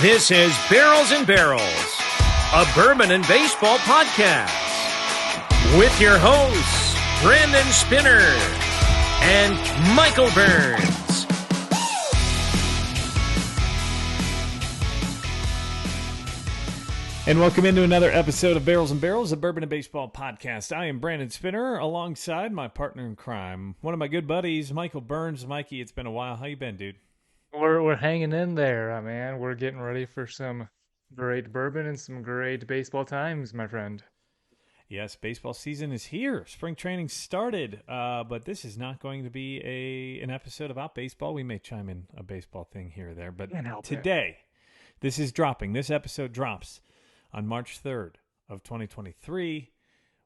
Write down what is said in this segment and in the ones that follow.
This is Barrels and Barrels, a bourbon and baseball podcast, with your hosts, Brandon Spinner and Michael Burns. And welcome into another episode of Barrels and Barrels, a bourbon and baseball podcast. I am Brandon Spinner, alongside my partner in crime, one of my good buddies, Michael Burns. Mikey, it's been a while. How you been, dude? We're hanging in there, man. We're getting ready for some great bourbon and some great baseball times, my friend. Yes, baseball season is here. Spring training started, but this is not going to be an episode about baseball. We may chime in a baseball thing here or there, but today, this is dropping. This episode drops on March 3rd of 2023,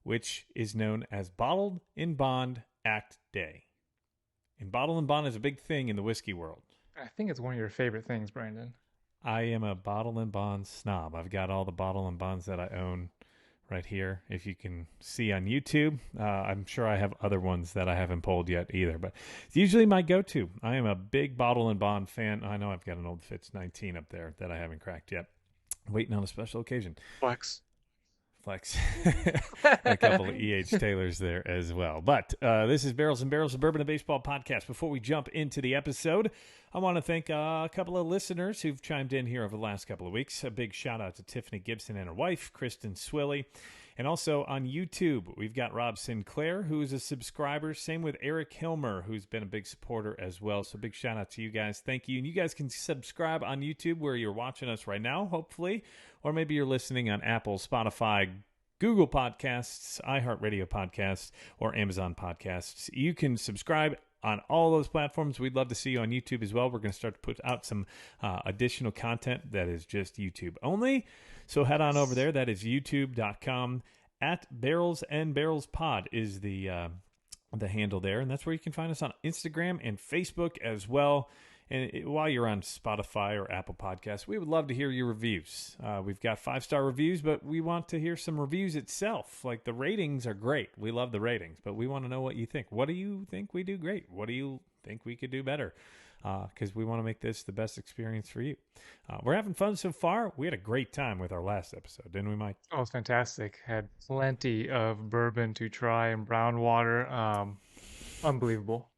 which is known as Bottled in Bond Act Day. And Bottled in Bond is a big thing in the whiskey world. I think it's one of your favorite things, Brandon. I am a Bottled in Bond snob. I've got all the Bottled in Bonds that I own right here. If you can see on YouTube, I'm sure I have other ones that I haven't pulled yet either, but it's usually my go-to. I am a big Bottled in Bond fan. I know I've got an old Fitz 19 up there that I haven't cracked yet. Waiting on a special occasion. Flex. A couple of E.H. Taylors there as well. But this is Barrels and Barrels, a bourbon and baseball podcast. Before we jump into the episode, I want to thank a couple of listeners who've chimed in here over the last couple of weeks. A big shout out to Tiffany Gibson and her wife, Kristen Swilly. And also on YouTube, we've got Rob Sinclair, who is a subscriber. Same with Eric Hilmer, who's been a big supporter as well. So big shout out to you guys. Thank you. And you guys can subscribe on YouTube where you're watching us right now, hopefully. Or maybe you're listening on Apple, Spotify, Google Podcasts, iHeartRadio Podcasts, or Amazon Podcasts. You can subscribe on all those platforms. We'd love to see you on YouTube as well. We're going to start to put out some additional content that is just YouTube only. So head on over there. That is youtube.com at Barrels and Barrels Pod is the handle there. And that's where you can find us on Instagram and Facebook as well. And while you're on Spotify or Apple Podcasts, we would love to hear your reviews. We've got 5-star reviews, but we want to hear some reviews itself. Like, the ratings are great. We love the ratings, but we want to know what you think. What do you think we do great? What do you think we could do better? Because we want to make this the best experience for you. We're having fun so far. We had a great time with our last episode, didn't we, Mike? Oh, it's fantastic. Had plenty of bourbon to try and brown water. Unbelievable.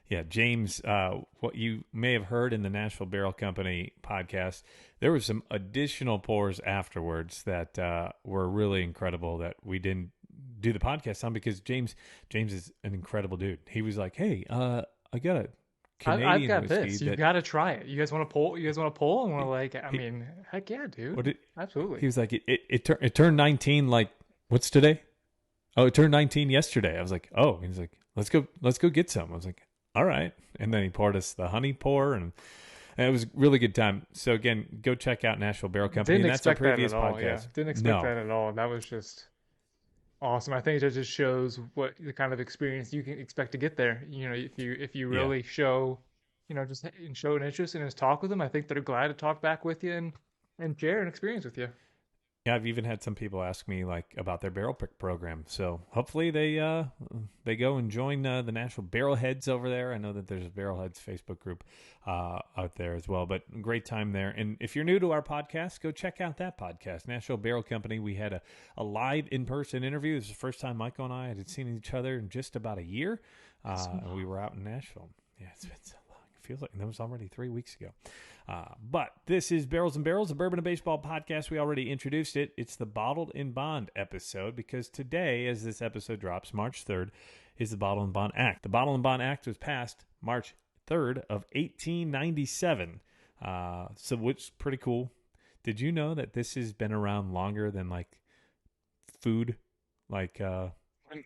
Yeah, James, what you may have heard in the Nashville Barrel Company podcast, there were some additional pours afterwards that were really incredible that we didn't do the podcast on because James is an incredible dude. He was like, "Hey, I got a Canadian I've got whiskey this. You got to try it. You guys want to pull? You guys want to pull?" And we're like, "I mean, heck yeah, dude. Absolutely." He was like, "It turned 19. Like, what's today? Oh, it turned 19 yesterday." I was like, "Oh," he's like, "Let's go get some." I was like, all right. And then he poured us the honey pour, and it was a really good time. So, again, go check out Nashville Barrel Company. Didn't and that's our expect previous that at all. podcast. Yeah. Didn't expect that at all. That was just awesome. I think it just shows what the kind of experience you can expect to get there. You know, if you really show, just show an interest and just talk with them, I think they're glad to talk back with you and share an experience with you. Yeah, I've even had some people ask me about their barrel pick program. So hopefully they go and join the Nashville Barrel Heads over there. I know that there's a Barrel Heads Facebook group out there as well. But great time there. And if you're new to our podcast, go check out that podcast, Nashville Barrel Company. We had a live in-person interview. This is the first time Michael and I had seen each other in just about a year. And we were out in Nashville. Yeah, it's been so long. It feels like that was already 3 weeks ago. But this is Barrels and Barrels, a bourbon and baseball podcast. We already introduced it. It's the Bottled in Bond episode because today, as this episode drops, March 3rd, is the Bottled in Bond Act. The Bottled in Bond Act was passed March 3rd of 1897, so which is pretty cool. Did you know that this has been around longer than food?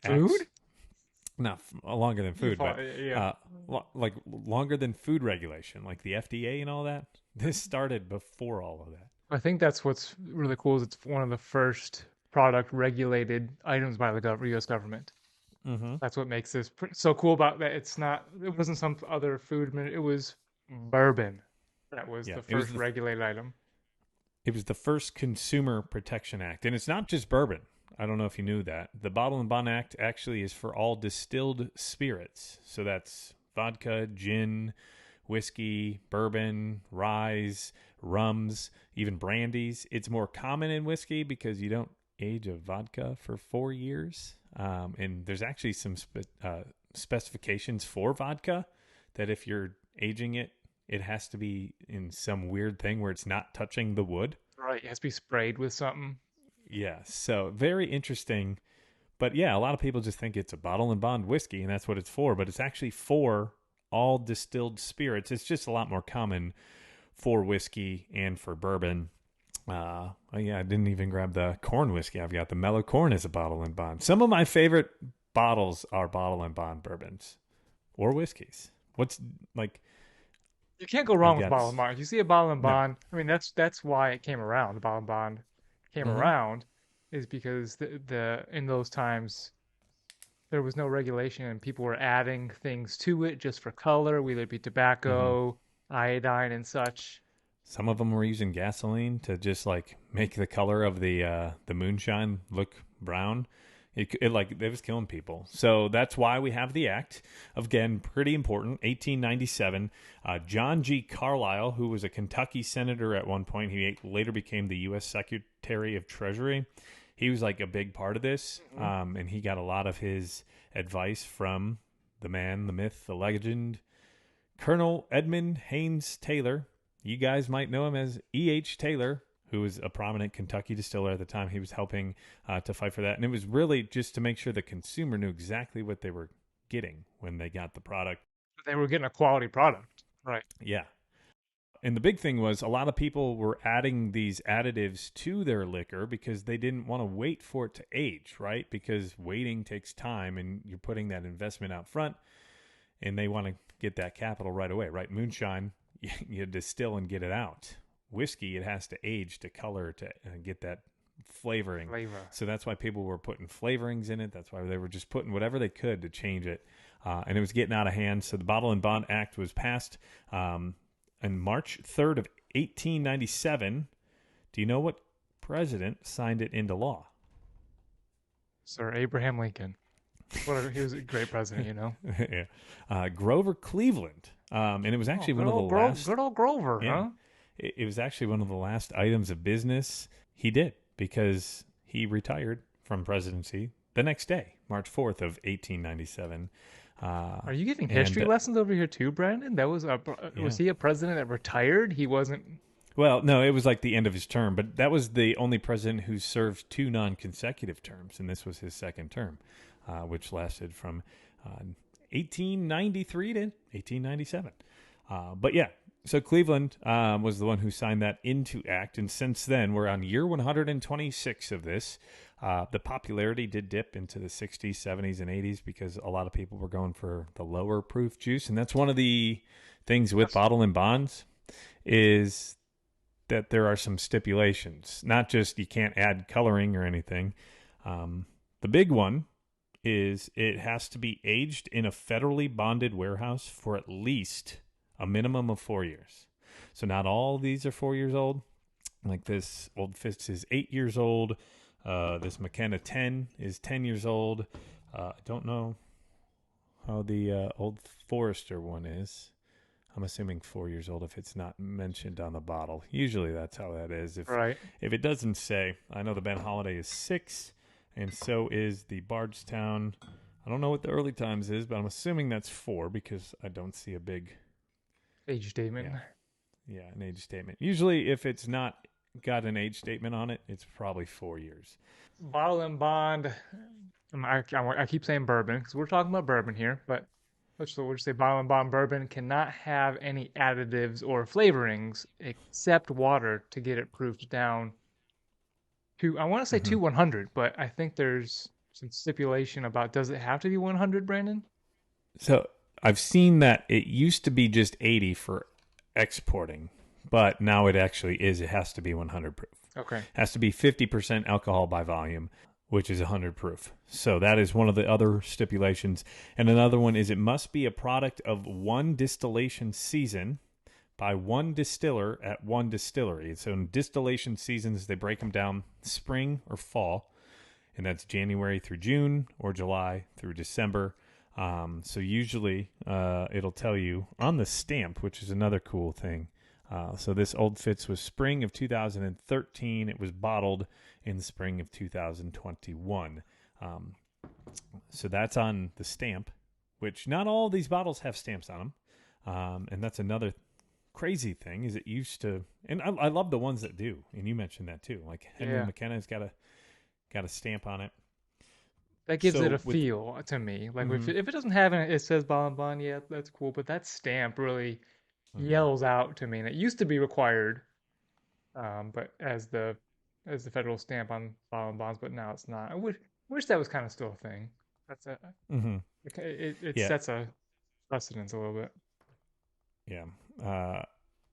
Food? No, longer than food, but yeah. Longer than food regulation, like the FDA and all that. This started before all of that. I think that's what's really cool is it's one of the first product regulated items by the U.S. government. Mm-hmm. That's what makes this so cool about that. It wasn't some other food. It was bourbon. That was the first regulated item. It was the first Consumer Protection Act. And it's not just bourbon. I don't know if you knew that. The Bottled in Bond Act actually is for all distilled spirits. So that's vodka, gin, whiskey, bourbon, rye, rums, even brandies. It's more common in whiskey because you don't age a vodka for 4 years. And there's actually some specifications for vodka that if you're aging it, it has to be in some weird thing where it's not touching the wood. Right. It has to be sprayed with something. Yeah. So very interesting. But yeah, a lot of people just think it's a bottle and bond whiskey and that's what it's for. But it's actually for all distilled spirits. It's just a lot more common for whiskey and for bourbon. Oh yeah, I didn't even grab the corn whiskey. I've got the mellow corn as a bottle and bond. Some of my favorite bottles are bottle and bond bourbons or whiskeys. What's like? You can't go wrong with bottle and bond. If you see a bottle and bond, I mean that's why it came around. The bottle and bond came around is because the in those times there was no regulation and people were adding things to it just for color, whether it be tobacco, iodine, and such. Some of them were using gasoline to just like make the color of the moonshine look brown. It was killing people. So that's why we have the act. Again, pretty important. 1897. John G. Carlisle, who was a Kentucky senator at one point, he later became the U.S. Secretary of Treasury. He was like a big part of this, and he got a lot of his advice from the man, the myth, the legend, Colonel Edmund Haynes Taylor. You guys might know him as E.H. Taylor, who was a prominent Kentucky distiller at the time. He was helping to fight for that. And it was really just to make sure the consumer knew exactly what they were getting when they got the product. They were getting a quality product. Right. Yeah. And the big thing was a lot of people were adding these additives to their liquor because they didn't want to wait for it to age, right? Because waiting takes time and you're putting that investment out front and they want to get that capital right away, right? Moonshine, you distill and get it out. Whiskey, it has to age to color to get that flavoring. So that's why people were putting flavorings in it. That's why they were just putting whatever they could to change it. And it was getting out of hand. So the Bottle and Bond Act was passed on March 3rd of 1897. Do you know what president signed it into law? Sir Abraham Lincoln. He was a great president, you know. Yeah. Grover Cleveland. And it was actually one of the last. Good old Grover, yeah, huh? It was actually one of the last items of business he did because he retired from presidency the next day, March 4th of 1897. Are you giving history lessons over here too, Brandon? Was he a president that retired? He wasn't. Well, no, it was like the end of his term, but that was the only president who served 2 non-consecutive terms, and this was his second term, which lasted from 1893 to 1897. But yeah, so Cleveland was the one who signed that into act, and since then, we're on year 126 of this. The popularity did dip into the 60s, 70s, and 80s because a lot of people were going for the lower proof juice, and that's one of the things with bottle and bonds is that there are some stipulations. Not just you can't add coloring or anything. The big one is it has to be aged in a federally bonded warehouse for at least a minimum of 4 years. So not all these are 4 years old. Like this Old Fitz is 8 years old. This McKenna 10 is 10 years old. I don't know how the Old Forester one is. I'm assuming 4 years old if it's not mentioned on the bottle. Usually that's how that is. If it doesn't say, I know the Ben Holiday is 6, and so is the Bardstown. I don't know what the early times is, but I'm assuming that's 4 because I don't see a big age statement. Yeah, an age statement. Usually if it's not got an age statement on it, it's probably 4 years. Bottle and bond. I keep saying bourbon because we're talking about bourbon here, but we'll just say bottle and bond bourbon cannot have any additives or flavorings except water to get it proofed down to, I want to say to 100, but I think there's some stipulation about does it have to be 100, Brandon? So I've seen that it used to be just 80 for exporting, but now it actually is. It has to be 100 proof. Okay. It has to be 50% alcohol by volume, which is 100 proof. So that is one of the other stipulations. And another one is it must be a product of one distillation season by one distiller at one distillery. So in distillation seasons, they break them down spring or fall, and that's January through June or July through December. So usually it'll tell you on the stamp, which is another cool thing. So this Old Fitz was spring of 2013. It was bottled in the spring of 2021. So that's on the stamp, which not all these bottles have stamps on them. And that's another crazy thing is it used to, and I love the ones that do. And you mentioned that too. Like Henry McKenna's got a stamp on it. That gives it a feel to me. Like if it doesn't have it says Bottle and Bond, yeah, that's cool. But that stamp really yells out to me. And it used to be required, but as the federal stamp on Bottle and Bonds, but now it's not. I wish that was kind of still a thing. That's it sets a precedence a little bit. Yeah,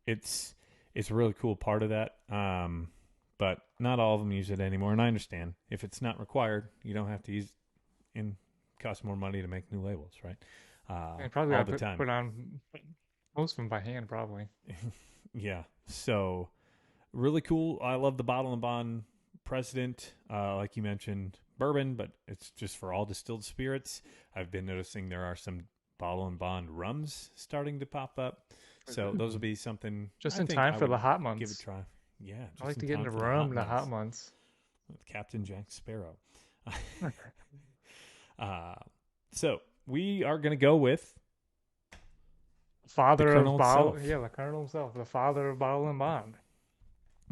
it's a really cool part of that. But not all of them use it anymore, and I understand if it's not required, you don't have to use. And costs more money to make new labels, right? And probably all the time. Put on most of them by hand, probably. Yeah. So really cool. I love the Bottle and Bond President, like you mentioned, bourbon, but it's just for all distilled spirits. I've been noticing there are some Bottle and Bond rums starting to pop up, so those will be something just in time for the hot months. Give it a try. Yeah, I like to get into rum in the hot months. With Captain Jack Sparrow. So we are going to go with father of Bottle. Yeah, the Colonel himself, the father of Bottle and Bond.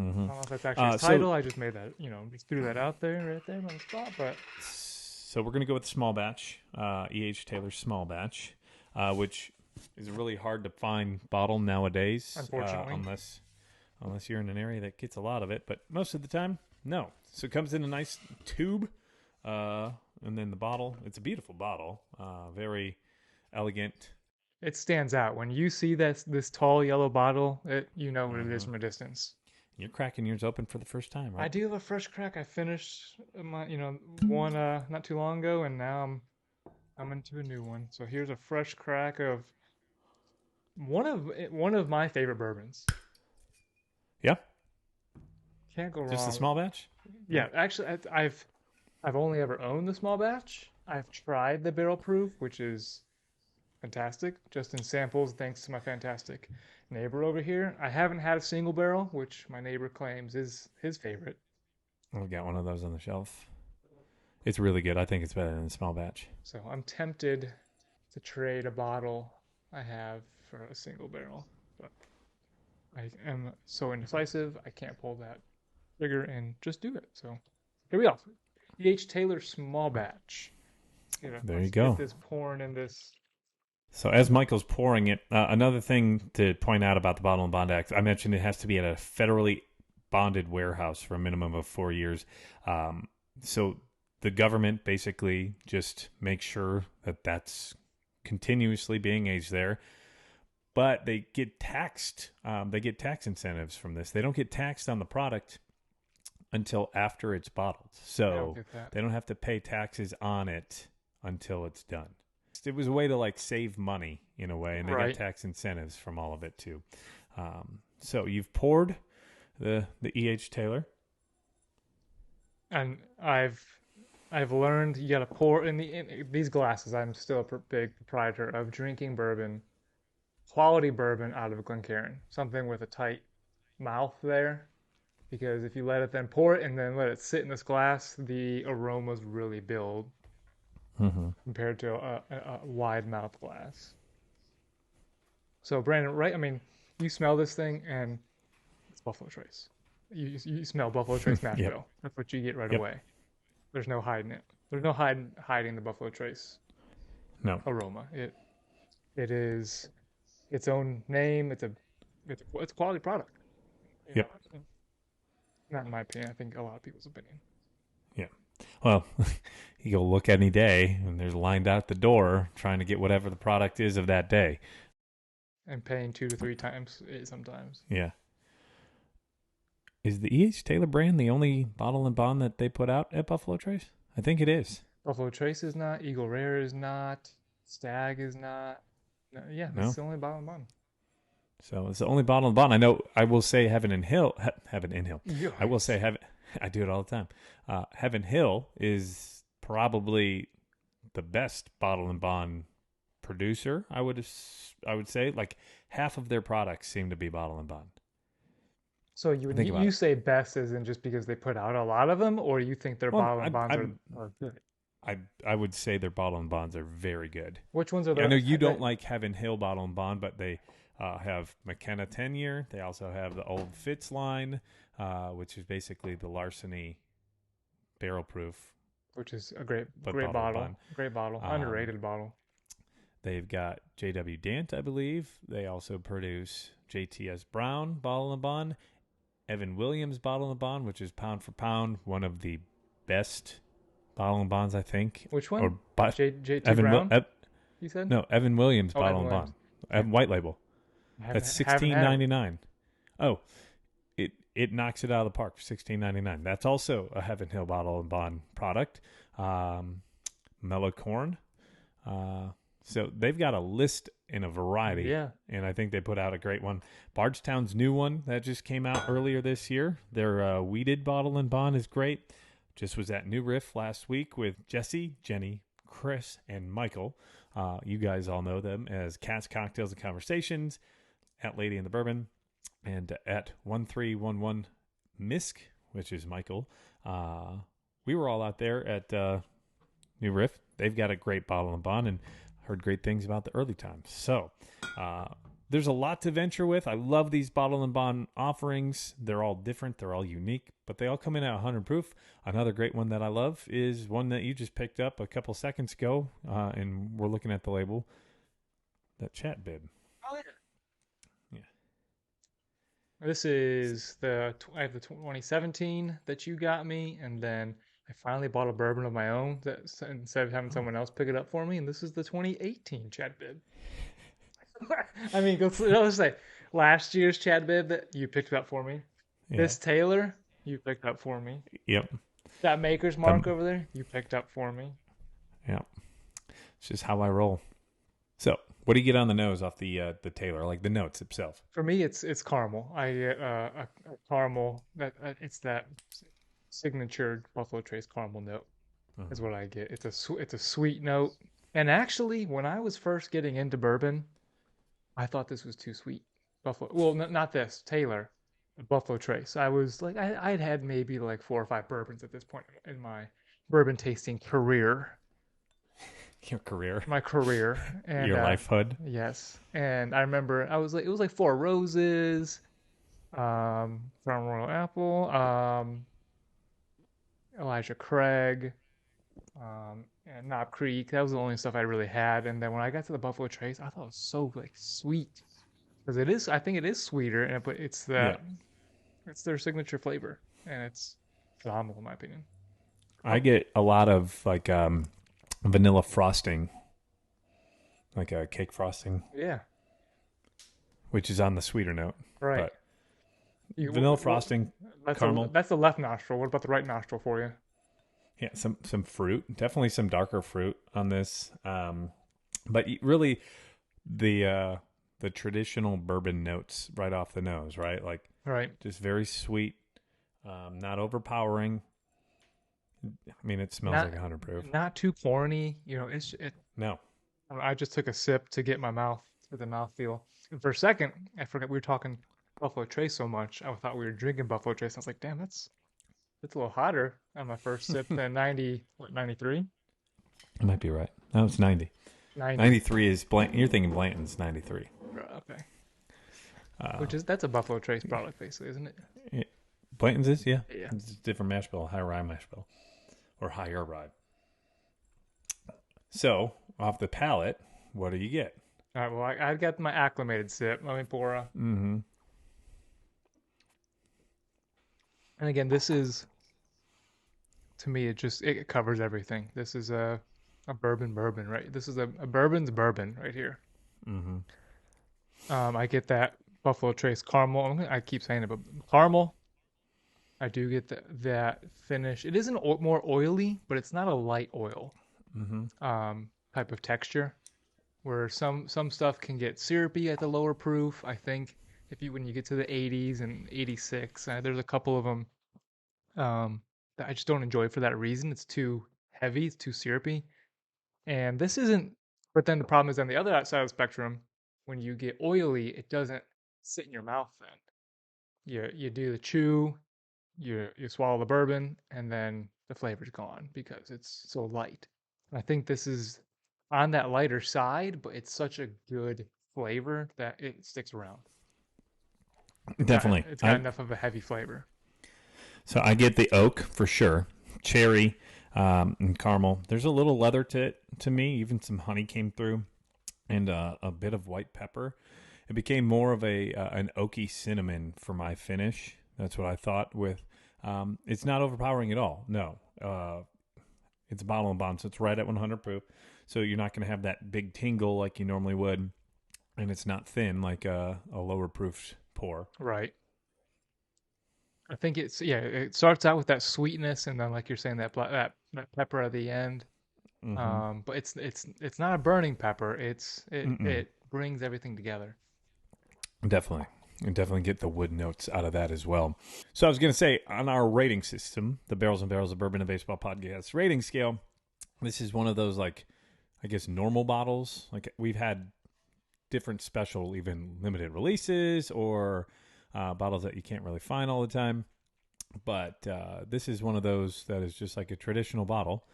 Mm-hmm. I don't know if that's actually his title. I just made that, just threw that out there right there on the spot. But so we're going to go with the small batch, E.H. Taylor small batch, which is a really hard to find bottle nowadays. Unfortunately, unless you're in an area that gets a lot of it, but most of the time, no. So it comes in a nice tube. And then the bottle, it's a beautiful bottle, very elegant. It stands out. When you see this tall yellow bottle, you know what it is from a distance. You're cracking yours open for the first time, right? I do have a fresh crack. I finished my, one not too long ago, and now I'm into a new one. So here's a fresh crack of one of my favorite bourbons. Yeah. Can't go wrong. Just the small batch? Yeah, actually, I've only ever owned the small batch. I've tried the barrel proof, which is fantastic, just in samples, thanks to my fantastic neighbor over here. I haven't had a single barrel, which my neighbor claims is his favorite. I've got one of those on the shelf. It's really good. I think it's better than the small batch. So I'm tempted to trade a bottle I have for a single barrel, but I am so indecisive, I can't pull that trigger and just do it. So here we go. E.H. Taylor small batch. There you go. Get this pouring in this. So as Michael's pouring it, another thing to point out about the Bottle and Bond Act, I mentioned it has to be at a federally bonded warehouse for a minimum of 4 years. So the government basically just makes sure that that's continuously being aged there. But they get taxed. They get tax incentives from this. They don't get taxed on the product until after it's bottled. So they don't have to pay taxes on it until it's done. It was a way to save money in a way, and they got tax incentives from all of it too. So you've poured the E.H. Taylor, and I've learned you got to pour in these glasses. I'm still a big proprietor of drinking bourbon, quality bourbon out of Glencairn, something with a tight mouth there. Because if you let it then pour it and then let it sit in this glass, the aromas really build compared to a wide mouth glass. So Brandon, right? I mean, you smell this thing and it's Buffalo Trace. You smell Buffalo Trace Nashville. Yep. That's what you get right away. There's no hiding it. There's no hiding the Buffalo Trace aroma. It is its own name. It's a quality product. Yep. Not in my opinion. I think a lot of people's opinion. Yeah. Well, you go look any day, and there's lined out the door trying to get whatever the product is of that day. And paying 2 to 3 times sometimes. Yeah. Is the E.H. Taylor brand the only bottle and bond that they put out at Buffalo Trace? I think it is. Buffalo Trace is not. Eagle Rare is not. Stag is not. No, yeah, that's the only bottle and bond. So it's the only bottle and bond. I know. I will say Heaven Hill. Yeah. I will say Heaven. I do it all the time. Heaven Hill is probably the best bottle and bond producer. I would say like half of their products seem to be bottle and bond. So Think about you it. say best isn't just because they put out a lot of them, or you think their Well, bottle and bonds are good? I would say their bottle and bonds are very good. Which ones are I know the you don't like Heaven Hill bottle and bond, but they have McKenna 10-year. They also have the Old Fitz line, which is basically the Larceny barrel proof. which is a great But great bottle and bottle, bond. great bottle, underrated bottle. They've got J.W. Dant, I believe. They also produce JTS Brown bottle and bond, Evan Williams bottle and bond, which is pound for pound one of the best bottle and bonds, I think. Which one? Or JT Evan Brown? You said? no, Evan Williams Oh, bottle Evan and bond. Williams. White label. That's $16.99. Oh, it knocks it out of the park for $16.99. That's also a Heaven Hill bottle and bond product. Mellow Corn. So they've got a list in a variety. Yeah. And I think they put out a great one. Bardstown's new one that just came out earlier this year. Their weeded bottle and bond is great. Just was at New Riff last week with Jesse, Jenny, Chris, and Michael. You guys all know them as Cats, Cocktails, and Conversations, at Lady in the Bourbon, and at 1311 Misk, which is Michael. We were all out there at New Riff. They've got a great bottle and bond and heard great things about the early times. So there's a lot to venture with. I love these bottle and bond offerings. They're all different. They're all unique, but they all come in at 100 proof. Another great one that I love is one that you just picked up a couple seconds ago, and we're looking at the label. That chat bib. Oh, yeah. This is I have the 2017 that you got me, and then I finally bought a bourbon of my own instead of having someone else pick it up for me, and this is the 2018 Chad bib. I mean, let's say last year's Chad bib that you picked up for me. Yeah. This Taylor you picked up for me. Yep. That Maker's Mark over there you picked up for me. Yep. It's just how I roll. So, what do you get on the nose off the Taylor, like the notes itself? For me, it's caramel. I get a caramel that it's that signature Buffalo Trace caramel note is what I get. It's a sweet note. And actually, when I was first getting into bourbon, I thought this was too sweet. Not this Taylor, Buffalo Trace. I was like, I'd had maybe like 4 or 5 bourbons at this point in my bourbon tasting career. Your career, my career, and your lifehood. Yes, and I remember it was like Four Roses, from Royal Apple, Elijah Craig, and Knob Creek. That was the only stuff I really had. And then when I got to the Buffalo Trace, I thought it was so like sweet because it is. I think it is sweeter, but it's their signature flavor, and it's phenomenal in my opinion. I get a lot of like vanilla frosting, like a cake frosting. Yeah. Which is on the sweeter note. Right. Vanilla frosting, caramel. That's the left nostril. What about the right nostril for you? Yeah, some fruit. Definitely some darker fruit on this. But really the traditional bourbon notes right off the nose, right? Like just very sweet, not overpowering. I mean, it smells like 100 proof. Not too corny, No. I just took a sip to get the mouthfeel. And for a second, I forgot we were talking Buffalo Trace so much. I thought we were drinking Buffalo Trace. I was like, damn, it's a little hotter on my first sip than 93? You might be right. No, it's 90. 93 is Blanton. You're thinking Blanton's 93. Okay. That's a Buffalo Trace product, basically, isn't it? Yeah. Blanton's is, yeah. Yeah. It's a different mash bill, high rye mash bill. Or higher rye. So, off the palate, what do you get? All right, well, I've got my acclimated sip. Let me pour a... Mm-hmm. And again, this is, to me, it covers everything. This is a bourbon, right? This is a bourbon's bourbon right here. Mm-hmm. I get that Buffalo Trace caramel. I keep saying it, but caramel. I do get that finish. It isn't more oily, but it's not a light oil type of texture. Where some stuff can get syrupy at the lower proof. I think when you get to the 80s and 86, there's a couple of them that I just don't enjoy for that reason. It's too heavy. It's too syrupy. And this isn't. But then the problem is on the other side of the spectrum, when you get oily, it doesn't sit in your mouth. Then you do the chew, you swallow the bourbon, and then the flavor's gone because it's so light. And I think this is on that lighter side, but it's such a good flavor that it sticks around. Definitely. It's got enough of a heavy flavor. So I get the oak for sure, cherry, and caramel. There's a little leather to me. Even some honey came through, and a bit of white pepper. It became more of an oaky cinnamon for my finish. That's what I thought. With it's not overpowering at all. No, it's bottle and bond, so it's right at 100 proof. So you're not going to have that big tingle like you normally would, and it's not thin like a lower proof pour. Right. I think it starts out with that sweetness, and then like you're saying that pepper at the end. Mm-hmm. But it's not a burning pepper. It brings everything together. Definitely. And definitely get the wood notes out of that as well. So I was going to say, on our rating system, the Barrels and Barrels of Bourbon and Baseball podcast rating scale, this is one of those, like, I guess, normal bottles. Like, we've had different special, even limited releases or bottles that you can't really find all the time. But this is one of those that is just like a traditional bottle.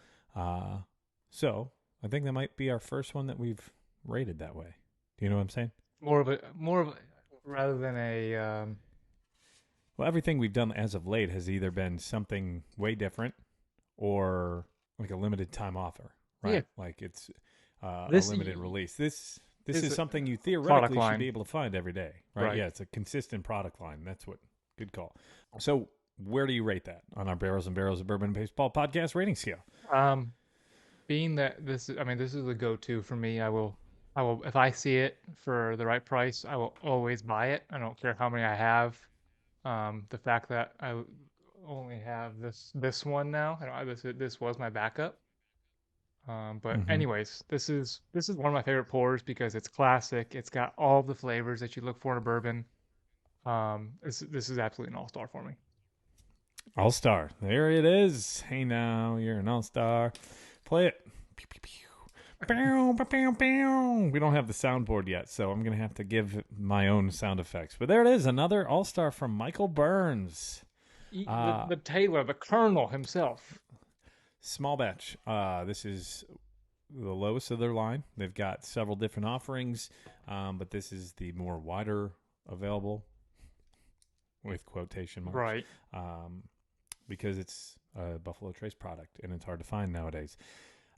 So I think that might be our first one that we've rated that way. Do you know what I'm saying? More of a rather than a Well, everything we've done as of late has either been something way different or like a limited time offer, right? Yeah. Like it's a This limited release. This is is a something you product theoretically line. should be able to find every day, right? Right. Yeah, it's a consistent product line. That's what. Good call. So, where do you rate that on our Barrels and Barrels of Bourbon and Baseball podcast rating scale? Being that this is a go-to for me. I will if I see it for the right price, I will always buy it. I don't care how many I have. The fact that I only have this one now, this was my backup. But Mm-hmm. anyways, this is one of my favorite pours because it's classic. It's got all the flavors that you look for in a bourbon. This is absolutely an all-star for me. All star. There it is. Hey now, you're an all star. Play it. Pew, pew, pew. Bow, bow, bow, bow. We don't have the soundboard yet, so I'm going to have to give my own sound effects. But there it is, another all star from Michael Burns. The Taylor, the Colonel himself. Small batch. This is the lowest of their line. They've got several different offerings, but this is the more wider available, with quotation marks. Right. Because it's a Buffalo Trace product and it's hard to find nowadays.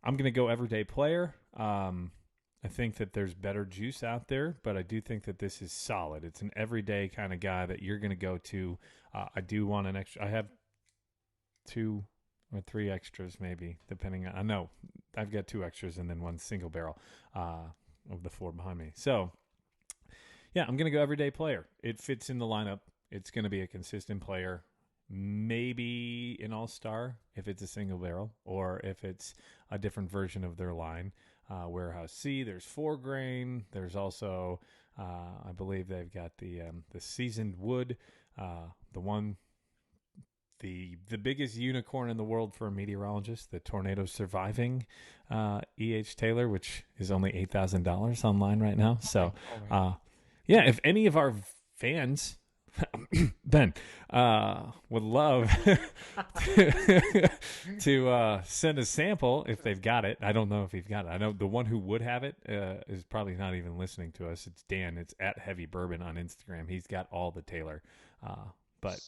I'm going to go everyday player. I think that there's better juice out there, but I do think that this is solid. It's an everyday kind of guy that you're going to go to. I do want an extra. I have 2 or 3 extras maybe, depending on. I know I've got 2 extras and then 1 single barrel of the 4 behind me. So, yeah, I'm going to go everyday player. It fits in the lineup. It's going to be a consistent player. Maybe an all-star if it's a single barrel or if it's a different version of their line. Warehouse C, there's 4 grain. There's also, I believe they've got the seasoned wood, the biggest unicorn in the world for a meteorologist, the tornado surviving E.H. Taylor, which is only $8,000 online right now. So, yeah, if any of our fans Ben would love to send a sample if they've got it. I don't know if he's got it. I know the one who would have it is probably not even listening to us. It's Dan. It's at Heavy Bourbon on Instagram. He's got all the Taylor, but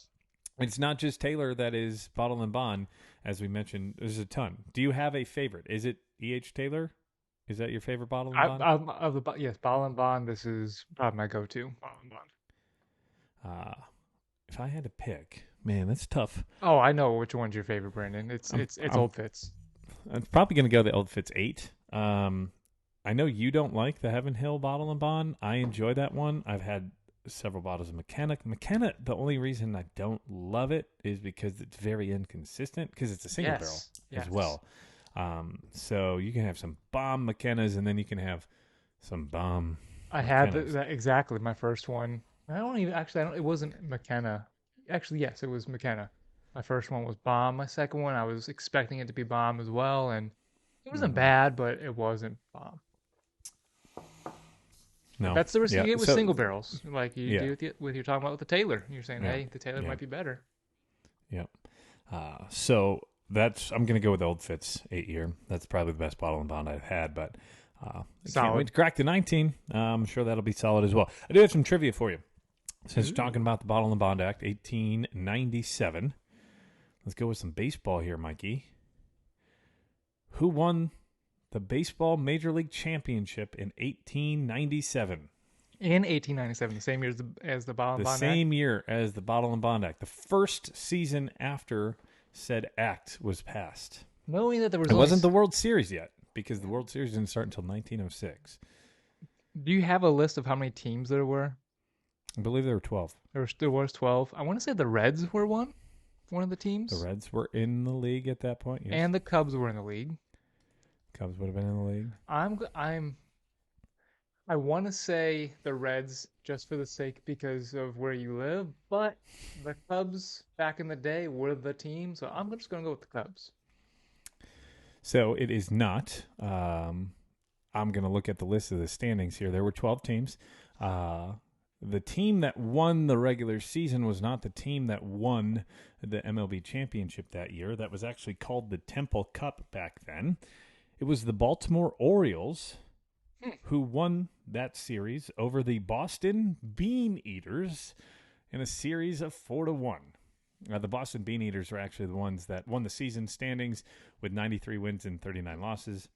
it's not just Taylor that is bottle and bond. As we mentioned, there's a ton. Do you have a favorite? Is it E.H. Taylor? Is that your favorite bottle and bond? Yes, bottle and bond. This is probably my go-to bottle and bond. If I had to pick, man, that's tough. Oh, I know which one's your favorite, Brandon. It's Old Fitz. I'm probably going to go the Old Fitz 8. I know you don't like the Heaven Hill Bottle and Bond. I enjoy that one. I've had several bottles of McKenna. McKenna, the only reason I don't love it is because it's very inconsistent because it's a single barrel as well. So you can have some bomb McKennas and then you can have some bomb I had that exactly. My first one. It wasn't McKenna. Actually, yes, it was McKenna. My first one was bomb. My second one, I was expecting it to be bomb as well, and It wasn't bad, but it wasn't bomb. No, That's the risk you get with So, single you're talking about with the Taylor. You're saying, Yeah. hey, the Taylor might be better. Yep. So I'm going to go with Old Fitz 8-year. That's probably the best bottle and bond I've had, but I can't wait to crack the 19. I'm sure that'll be solid as well. I do have some trivia for you. Since we're talking about the Bottle and Bond Act, 1897. Let's go with some baseball here, Mikey. Who won the baseball Major League Championship in 1897? In 1897, the same year as the Bottle and Bond Act? The same year as the Bottle and Bond Act. The first season after said act was passed. Knowing that there was... It wasn't the World Series yet, because the World Series didn't start until 1906. Do you have a list of how many teams there were? I believe there were 12. There was 12. I want to say the Reds were one of the teams. The Reds were in the league at that point, yes. And the Cubs were in the league. Cubs would have been in the league. I want to say the Reds just for the sake because of where you live, but the Cubs back in the day were the team, so I'm just going to go with the Cubs. So it is not. I'm going to look at the list of the standings here. There were 12 teams. The team that won the regular season was not the team that won the MLB championship that year. That was actually called the Temple Cup back then. It was the Baltimore Orioles who won that series over the Boston Bean Eaters in a series of 4-1. The Boston Bean Eaters are actually the ones that won the season standings with 93 wins and 39 losses.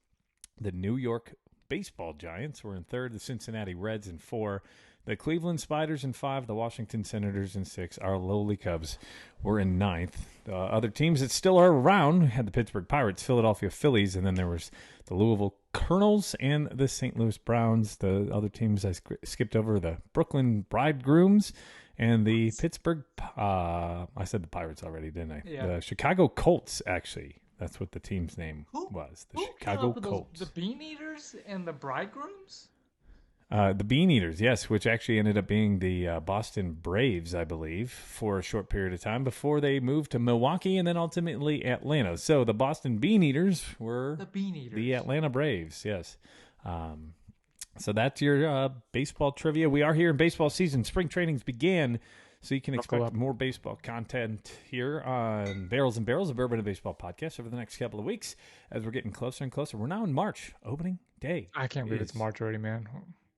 The New York Baseball Giants were in third, the Cincinnati Reds in 4, the Cleveland Spiders in 5, the Washington Senators in 6, our lowly Cubs were in 9th. Other teams that still are around had the Pittsburgh Pirates, Philadelphia Phillies, and then there was the Louisville Colonels and the St. Louis Browns. The other teams I skipped over, the Brooklyn Bridegrooms and the Pittsburgh, I said the Pirates already, didn't I? Yeah. The Chicago Colts, actually. That's what the team's name was. The Chicago Colts. The Bean Eaters and the Bridegrooms? The Bean Eaters, yes, which actually ended up being the Boston Braves, I believe, for a short period of time before they moved to Milwaukee and then ultimately Atlanta. So the Boston Bean Eaters were the Atlanta Braves, yes. So that's your baseball trivia. We are here in baseball season. Spring trainings began, so you can expect more baseball content here on Barrels and Barrels, a Bourbon and Baseball podcast over the next couple of weeks as we're getting closer and closer. We're now in March, opening day. I can't believe it's March already, man.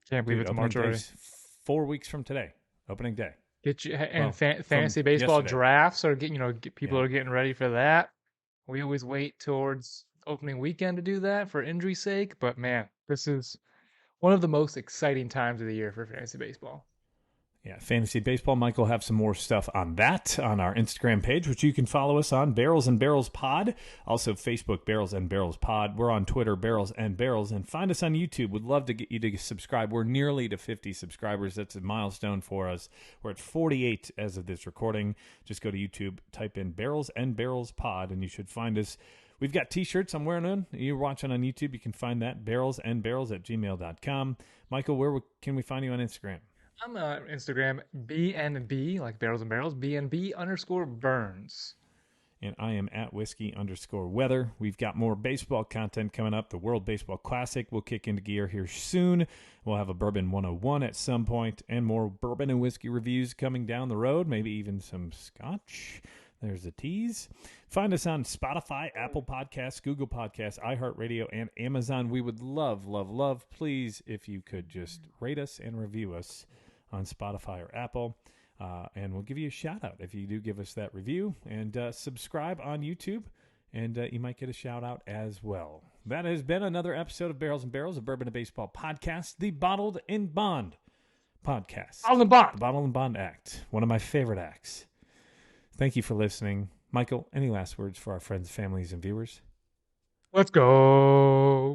Can't believe it's March already. 4 weeks from today, opening day. Fantasy baseball drafts are people are getting ready for that. We always wait towards opening weekend to do that for injury's sake, but man, this is one of the most exciting times of the year for fantasy baseball. Yeah, fantasy baseball. Mike will have some more stuff on that on our Instagram page, which you can follow us on, Barrels and Barrels Pod. Also, Facebook, Barrels and Barrels Pod. We're on Twitter, Barrels and Barrels. And find us on YouTube. We'd love to get you to subscribe. We're nearly to 50 subscribers. That's a milestone for us. We're at 48 as of this recording. Just go to YouTube, type in Barrels and Barrels Pod, and you should find us. We've got T-shirts I'm wearing on. You're watching on YouTube. You can find that, barrelsandbarrels@gmail.com. Michael, where can we find you on Instagram? I'm on Instagram, BNB, like Barrels and Barrels, BNB_Burns. And I am at whiskey_weather. We've got more baseball content coming up. The World Baseball Classic will kick into gear here soon. We'll have a Bourbon 101 at some point, and more bourbon and whiskey reviews coming down the road, maybe even some scotch. There's a tease. Find us on Spotify, Apple Podcasts, Google Podcasts, iHeartRadio, and Amazon. We would love, please, if you could just rate us and review us on Spotify or Apple. And we'll give you a shout-out if you do give us that review. And subscribe on YouTube, and you might get a shout-out as well. That has been another episode of Barrels and Barrels, a Bourbon and Baseball podcast, the Bottled in Bond podcast. Bottled in Bond. The Bottled in Bond Act, one of my favorite acts. Thank you for listening. Michael, any last words for our friends, families, and viewers? Let's go.